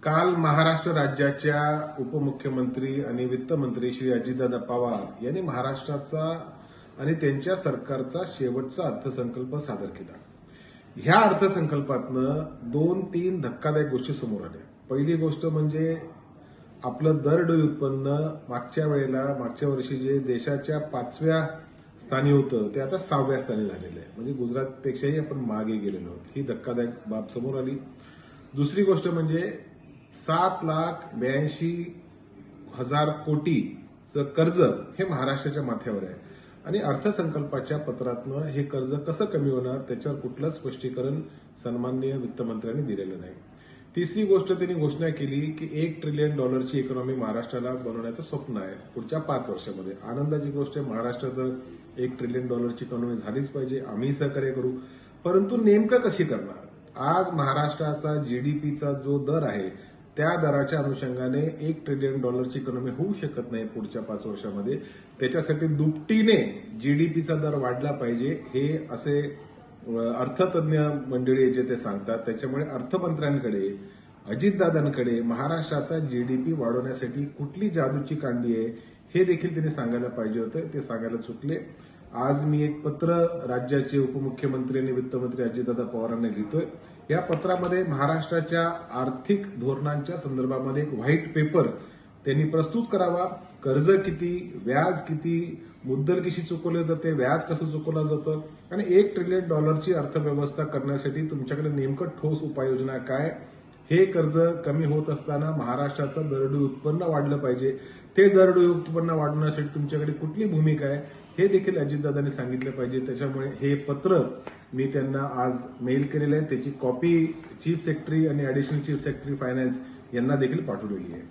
काल महाराष्ट्र राज्याच्या उपमुख्यमंत्री आणि वित्तमंत्री श्री अजितदादा पवार यांनी महाराष्ट्राचा आणि त्यांच्या सरकारचा शेवटचा अर्थसंकल्प सादर केला. ह्या अर्थसंकल्पातनं 2-3 धक्कादायक गोष्टी समोर आल्या. पहिली गोष्ट म्हणजे आपलं दरडोई उत्पन्न मागच्या वर्षी जे देशाच्या 5व्या स्थानी होतं ते आता 6व्या स्थानी झालेलं आहे. म्हणजे गुजरातपेक्षाही आपण मागे गेलेलो आहोत. ही धक्कादायक बाब समोर आली. दुसरी गोष्ट म्हणजे 7,82,000 कोटीचं कर्ज हे महाराष्ट्राच्या माथ्यावर आहे आणि अर्थसंकल्पाच्या पत्रातनं हे कर्ज कसं कमी होणार त्याच्यावर कुठलंच स्पष्टीकरण सन्माननीय वित्तमंत्र्यांनी दिलेलं नाही. तिसरी गोष्ट त्यांनी घोषणा केली की $1 ट्रिलियन इकॉनॉमी महाराष्ट्राला बनवण्याचं स्वप्न आहे पुढच्या 5 वर्षामध्ये. आनंदाची गोष्ट आहे, महाराष्ट्राचं $1 ट्रिलियन इकॉनॉमी झालीच पाहिजे, आम्ही सहकार्य करू. परंतु नेमकं कशी करणार? आज महाराष्ट्राचा जीडीपीचा जो दर आहे त्या दराच्या अनुषंगाने $1 ट्रिलियन इकॉनॉमी होऊ शकत नाही पुढच्या 5 वर्षामध्ये. त्याच्यासाठी दुपटीने जीडीपीचा दर वाढला पाहिजे हे असे अर्थतज्ञ मंडळी जे ते सांगतात. त्याच्यामुळे अर्थमंत्र्यांकडे अजितदादांकडे महाराष्ट्राचा जीडीपी वाढवण्यासाठी कुठली जादूची कांडी आहे हे देखील त्यांनी सांगायला पाहिजे होतं. ते सांगायला चुकले. आज मी एक पत्र राज्याचे उपमुख्यमंत्री आणि वित्तमंत्री अजितदादा पवारांना लिहितोय. या पत्रामध्ये महाराष्ट्राच्या आर्थिक धोरणांच्या संदर्भामध्ये एक व्हाईट पेपर त्यांनी प्रस्तुत करावा. कर्ज किती, व्याज किती, मुद्दल कशी चुकवली जाते, व्याज कसं चुकवलं जातं आणि $1 ट्रिलियन अर्थव्यवस्था करण्यासाठी तुमच्याकडे नेमकं ठोस उपाययोजना काय. हे कर्ज कमी होत असताना महाराष्ट्राचं दरडोई उत्पन्न वाढलं पाहिजे. ते दरडोई उत्पन्न वाढवण्यासाठी तुमच्याकडे कुठली भूमिका आहे हे देखील अजितदादांनी सांगितलं पाहिजे. त्याच्यामुळे हे पत्र मी त्यांना आज मेल केलेलं आहे. त्याची कॉपी चीफ सेक्रेटरी आणि ऍडिशनल चीफ सेक्रेटरी फायनान्स यांना देखील पाठवलेली आहे.